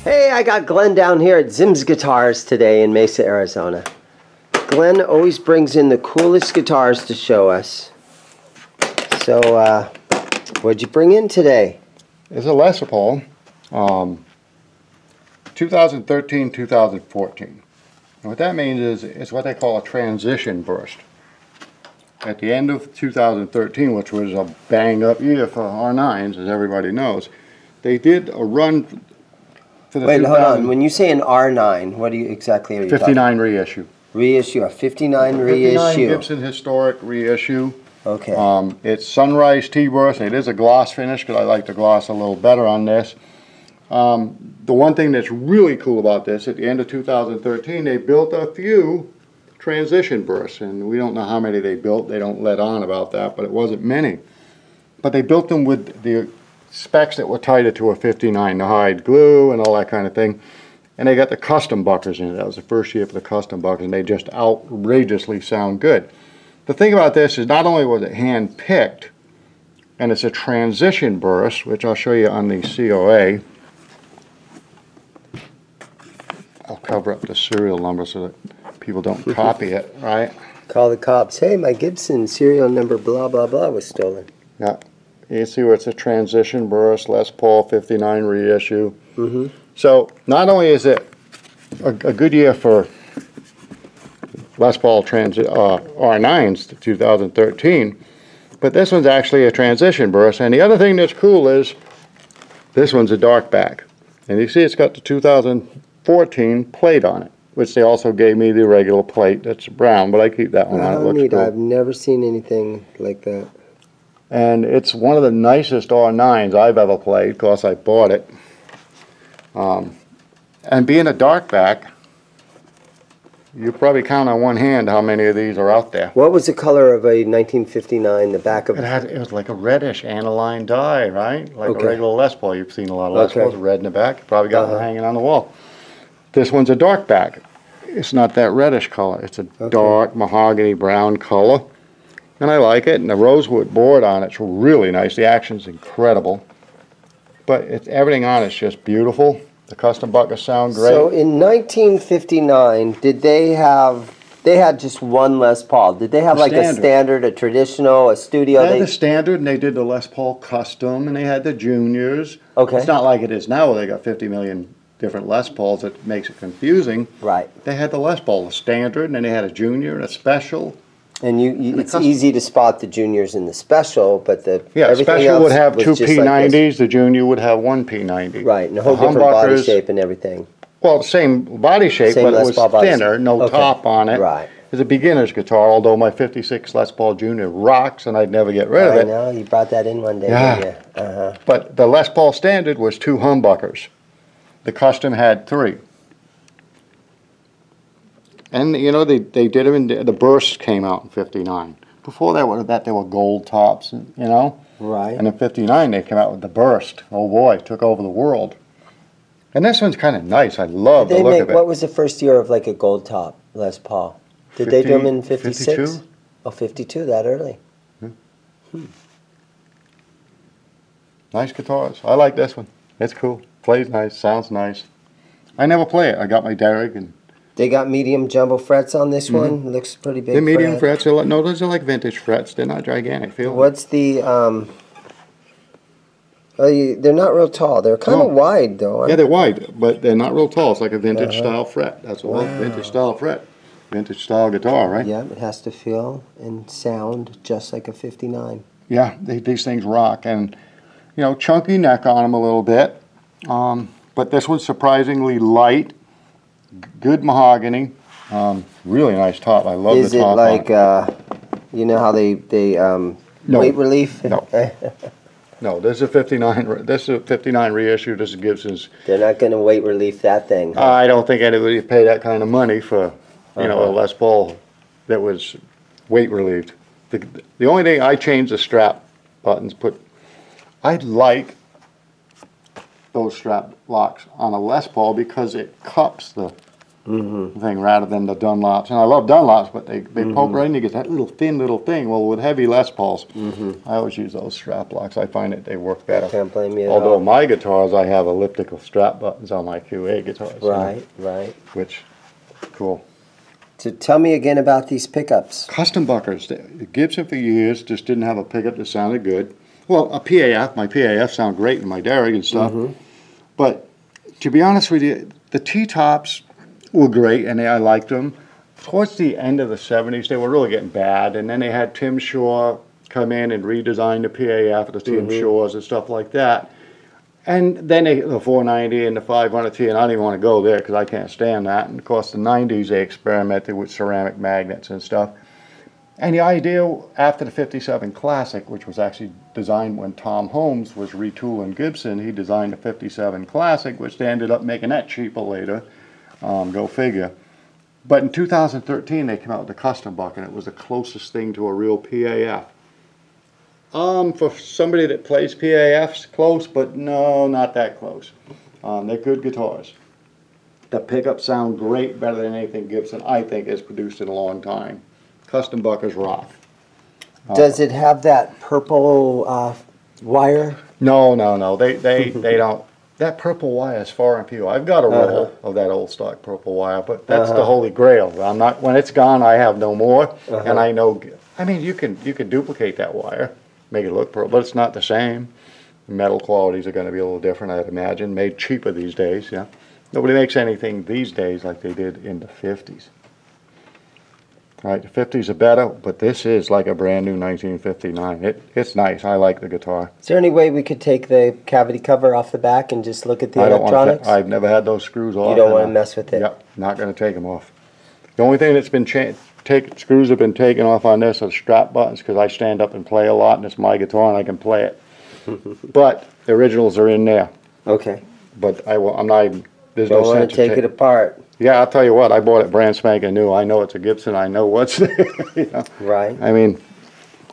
Hey, I got Glenn down here at ZIMM'S Guitars today in Mesa, Arizona. Glenn always brings in the coolest guitars to show us. So, what'd you bring in today? It's a LesPaul, 2013-2014. And what that means is it's what they call a transition burst. At the end of 2013, which was a bang-up year for R9s, as everybody knows, they did a run for the Wait, hold on. When you say an R9, what are you exactly are you 59 talking? reissue. Reissue, a 59 reissue. 59 Gibson historic reissue. Okay. It's Sunrise T-burst, and it is a gloss finish because I like the gloss a little better on this. The one thing that's really cool about this, at the end of 2013, they built a few transition bursts, and we don't know how many they built. They don't let on about that, but it wasn't many. But they built them with the specs that were tighter to a 59, the hide glue and all that kind of thing. And they got the custom buckers in it. That was the first year for the custom buckers, and they just outrageously sound good. The thing about this is not only was it hand-picked, and it's a transition burst, which I'll show you on the COA. I'll cover up the serial number so that people don't copy it, right? Call the cops. Hey, my Gibson serial number blah, blah, blah was stolen. Yeah. You see where it's a transition burst, LesPaul 59 reissue. So not only is it a good year for LesPaul R9s 2013, but this one's actually a transition burst. And the other thing that's cool is this one's a dark back. And you see it's got the 2014 plate on it, which they also gave me the regular plate that's brown, but I keep that one on. It looks cool. I've never seen anything like that. And it's one of the nicest R9s I've ever played. Of course, I bought it. And being a dark back, you probably count on one hand how many of these are out there. What was the color of a 1959, the back of it? It was like a reddish aniline dye, right? Like a regular LesPaul. You've seen a lot of LesPauls, red in the back. You probably got one hanging on the wall. This one's a dark back. It's not that reddish color. It's a dark mahogany brown color. And I like it, and the rosewood board on it's really nice. The action's incredible. But everything on it's just beautiful. The custom buckets sound great. So in 1959, did they had just one Les Paul? Did they have like a standard, a traditional, a studio? They had the standard, and they did the Les Paul custom, and they had the juniors. Okay. It's not like it is now where they got 50 million different Les Pauls. That makes it confusing. Right. They had the Les Paul, the standard, and then they had a junior and a special. And it's easy to spot the juniors in the special, but the special would have two P90s, like the junior would have one P90. Right, and a whole different body shape and everything. Well, the same body shape, but it was thinner, no top on it. Right. It's a beginner's guitar, although my 56 Les Paul Junior rocks, and I'd never get rid of it. I know, you brought that in one day, didn't you? But the Les Paul standard was 2 humbuckers. The custom had 3. And, you know, they did them in the bursts came out in 59. Before that, they were gold tops, you know? Right. And in 59, they came out with the burst. Oh, boy, took over the world. And this one's kind of nice. I love the look of it. What was the first year of like a gold top Les Paul? Did they do them in 56? 52? Oh, 52, that early. Nice guitars. I like this one. It's cool. Plays nice, sounds nice. I never play it. I got my Derrick and... They got medium jumbo frets on this one. It looks pretty big. They're medium frets. No, those are like vintage frets. They're not gigantic. What's the they're not real tall. They're kind of wide though. Yeah, they're wide, but they're not real tall. It's like a vintage style fret. That's what vintage style fret. Vintage style guitar, right? Yeah, it has to feel and sound just like a 59. Yeah, these things rock, and you know, chunky neck on them a little bit. But this one's surprisingly light. Good mahogany, really nice top. I love the top. Is it like you know how they weight relief? No, no. This is a 59. This is a 59 reissue. This is Gibson's. They're not going to weight relief that thing. Huh? I don't think anybody would pay that kind of money for a Les Paul that was weight relieved. The only thing I changed the strap buttons. I like those strap locks on a Les Paul because it cups the thing rather than the Dunlops. And I love Dunlops, but they poke right in, you get that thin little thing. Well, with heavy Les Pauls, I always use those strap locks. I find that they work better. Can't blame you at Although all. my guitars, I have elliptical strap buttons on my QA guitars. Right, right. Which, cool. So tell me again about these pickups. Custom buckers. Gibson for years just didn't have a pickup that sounded good. Well, a PAF, my PAF sound great in my Derrick and stuff. But to be honest with you, the T-tops were great and I liked them. Towards the end of the 70s, they were really getting bad. And then they had Tim Shaw come in and redesign the PAF, the Tim Shaws and stuff like that. And then the 490 and the 500T, and I don't even want to go there because I can't stand that. And of course, the 90s, they experimented with ceramic magnets and stuff. And the idea after the 57 Classic, which was actually designed when Tom Holmes was retooling Gibson, he designed the 57 Classic, which they ended up making that cheaper later. Go figure. But in 2013, they came out with the custom bucket, and it was the closest thing to a real PAF. For somebody that plays PAFs, close, but no, not that close. They're good guitars. The pickups sound great, better than anything Gibson, I think, has produced in a long time. Custom buckers rock. Does it have that purple wire? No, no, no. They don't. That purple wire is far and few. I've got a roll of that old stock purple wire, but that's the holy grail. I'm not. When it's gone, I have no more. And I know. I mean, you can duplicate that wire, make it look purple, but it's not the same. Metal qualities are going to be a little different, I'd imagine. Made cheaper these days. Yeah. Nobody makes anything these days like they did in the 50s. All right, the 50s are better, but this is like a brand new 1959. It's nice. I like the guitar. Is there any way we could take the cavity cover off the back and just look at the electronics? I've never had those screws off. You don't want to mess with it? Yep, not going to take them off. The only thing that's been screws have been taken off on this are the strap buttons because I stand up and play a lot, and it's my guitar and I can play it. But the originals are in there. Okay. But I'm not even. There's Don't no want sense to take it apart. Yeah, I'll tell you what, I bought it brand spanking new. I know it's a Gibson. I know what's there. You know? Right. I mean,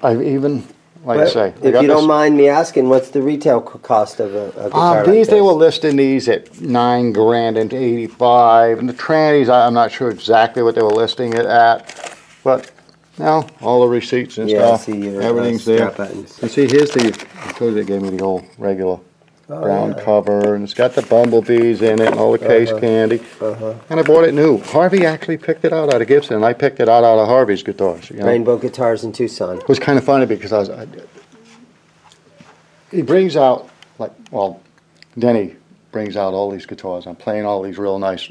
I've even, like I say. If you don't mind me asking, what's the retail cost of a guitar like these, this? they were listing these at $9 grand into 85. And the trannies, I'm not sure exactly what they were listing it at. But, now, all the receipts and stuff, I see your, everything's there. buttons. And see, here's the, I told you they gave me the old regular brown cover, and it's got the bumblebees in it and all the case candy. And I bought it new. Harvey actually picked it out of Gibson, and I picked it out of Harvey's guitars. You know? Rainbow Guitars in Tucson. It was kind of funny because he brings out, Denny brings out all these guitars. I'm playing all these really nice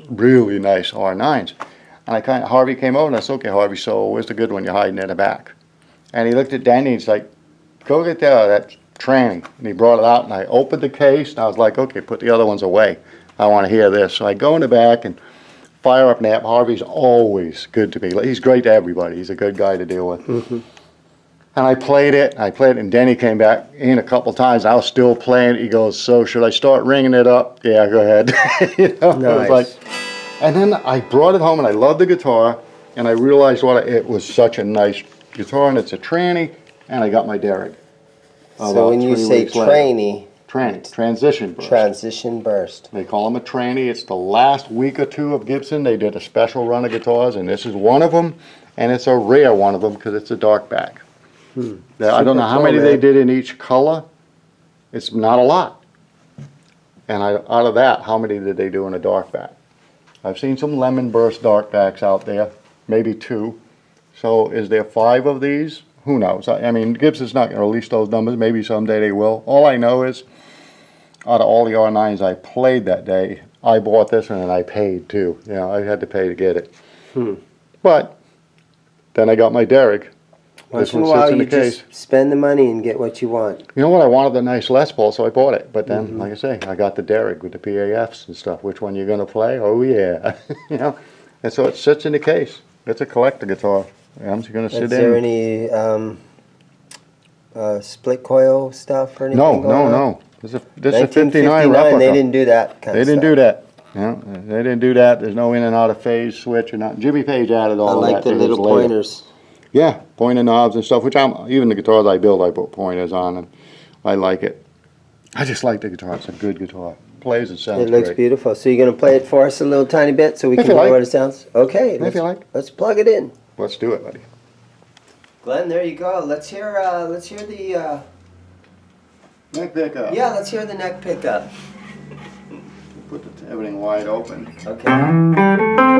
R9s. And Harvey came over and I said, okay, Harvey, so where's the good one you're hiding in the back? And he looked at Denny and he's like, go get that tranny. And he brought it out and I opened the case and I was like, okay, put the other ones away. I want to hear this. So I go in the back and fire up an amp. Harvey's always good to me. He's great to everybody. He's a good guy to deal with. And I played it, and Denny came back in a couple times. I was still playing it. He goes, so should I start ringing it up? Yeah, go ahead. You know, nice. It was like, and then I brought it home and I loved the guitar and I realized it was such a nice guitar, and it's a tranny, and I got my Derrick. So when you say tranny, transition burst. Transition burst. They call them a tranny. It's the last week or two of Gibson. They did a special run of guitars, and this is one of them, and it's a rare one of them because it's a dark back. I don't know how many they did in each color. It's not a lot. And out of that, how many did they do in a dark back? I've seen some lemon burst dark backs out there, maybe 2. So is there 5 of these? Who knows? I mean, Gibson's not going to release those numbers. Maybe someday they will. All I know is, out of all the R9s I played that day, I bought this one and I paid too. You know, I had to pay to get it. But then I got my Derrick. Once in a while, you just spend the money and get what you want. You know what? I wanted the nice LesPaul, so I bought it. But then, like I say, I got the Derrick with the PAFs and stuff. Which one you're going to play? Oh yeah, you know. And so it sits in the case. It's a collector guitar. I'm just going to sit in. Is there any split coil stuff or anything? No. This is a 59 replica. They didn't do that kind of stuff. They didn't do that. No, they didn't do that. There's no in and out of phase switch or not. Jimmy Page added all of that. I like the little pointers. Yeah, pointer knobs and stuff, which even the guitars I build, I put pointers on, and I like it. I just like the guitar. It's a good guitar. plays, it sounds It looks great. beautiful. So you're going to play it for us a little tiny bit so we If can you hear like. what it sounds? Okay. If you like. Let's plug it in. Let's do it, buddy. Glenn, there you go. Let's hear the Neck pickup. yeah, let's hear the neck pickup. Put everything wide open. Okay.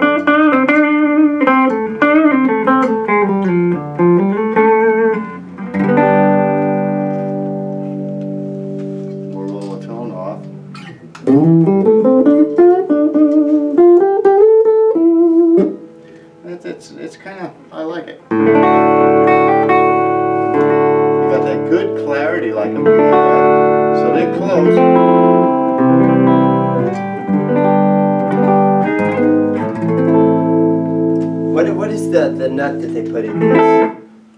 We'll roll the tone off. It's kind of, I like it. You got that good clarity like a so they close. What is the nut that they put in these?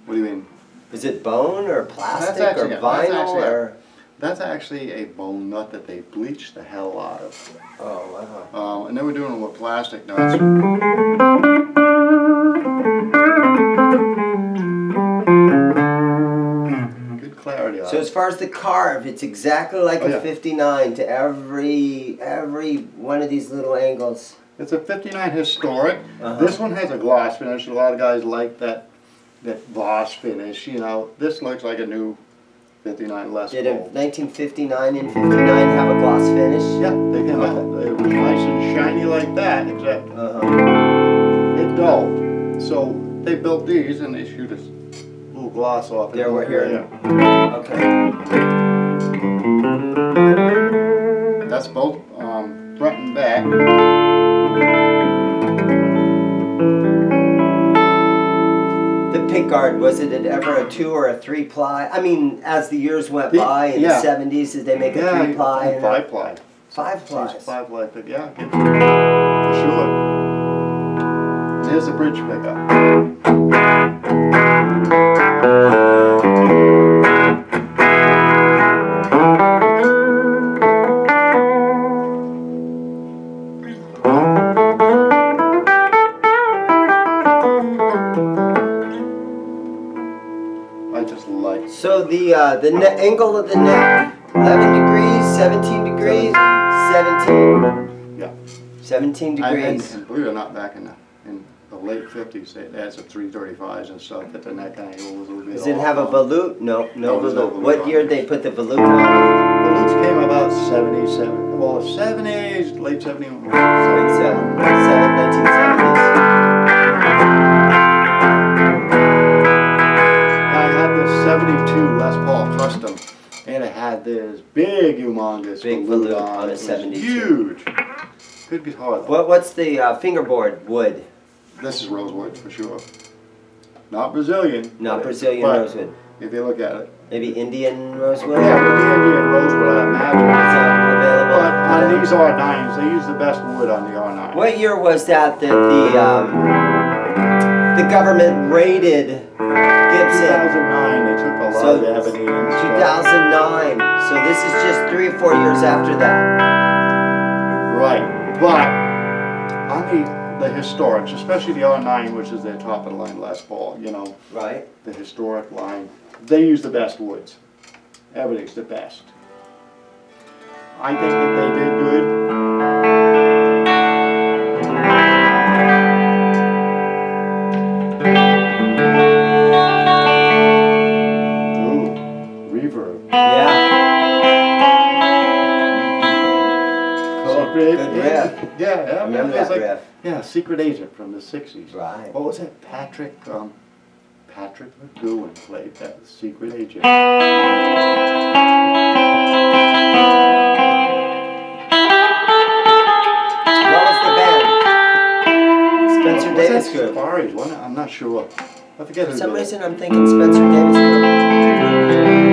What do you mean? Is it bone or plastic actually- or vinyl or? That's actually a bone nut that they bleached the hell out of. Oh wow. And they were doing it with plastic nuts. Good clarity on So it. as far as the carve, it's exactly like Oh, a yeah. 59 to every one of these little angles. It's a 59 historic. Uh-huh. This one has a gloss finish. A lot of guys like that gloss finish. You know, this looks like a new 59 LesPaul. Did a 1959 and 59 have a gloss finish? Yeah, they came out. It was nice and shiny like that, except Uh-huh. it dull. So they built these and they shoot a little gloss off. There we're here. Okay. That's both front and back. The pickguard, was it ever a 2 or a 3 ply? I mean, as the years went by in Yeah. the 70s, did they make a 3 ply? and 5 ply. 5 plies. 5 ply, but yeah, for sure. Here's the bridge pickup. I just like. So the angle of the neck, 11 degrees, 17 degrees, 17. Yeah. 17 degrees. And believe it or not, back in the late 50s, they had some 335s and stuff that the neck angle was a little bit Does it off have a on. volute? No, no there's no volute. volute What on year it. did they put the volute on? Volutes came about 77, well 70s, late 70s. 1970s. I had this 72 Les Paul Custom, and it had this big, humongous Big volute volute on on it. a It was 72. huge. Good guitar though. What's the fingerboard wood? This is rosewood for sure. Not Brazilian. Not but- Brazilian but rosewood. If you look at it. Maybe Indian rosewood? Yeah, with the Indian rosewood, I imagine. Is that available? But on these R9s, they use the best wood on the R9. What year was that the government raided Gibson? 2009, they took a lot So of ebony and stuff. 2009. So this is just 3 or 4 years after that. Right, but on the historics, especially the R9, which is their top of the line Les Paul, you know, Right. the historic line, they use the best woods. Everything's the best. I think that they did good. Ooh, reverb. Yeah. Cool. Secret Good riff. Yeah, Remember it was that riff. Yeah, Secret Agent from the 60s. Right. What was that? Patrick McGowan played that Secret Agent. What was the band? Spencer Was Davis that Group. Safaris, wasn't it? I'm not sure. I forget For who some did it. reason I'm thinking Spencer Davis Group.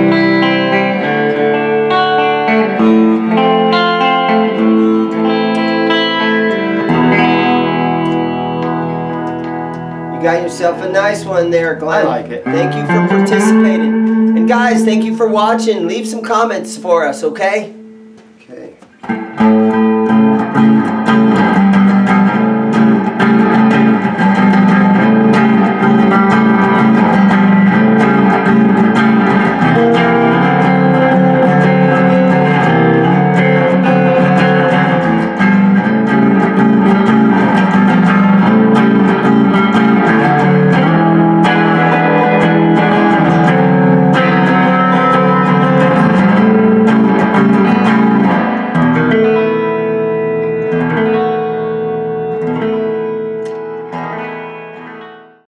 You got yourself a nice one there, Glenn. I like it. Thank you for participating. And guys, thank you for watching. Leave some comments for us, okay? Okay.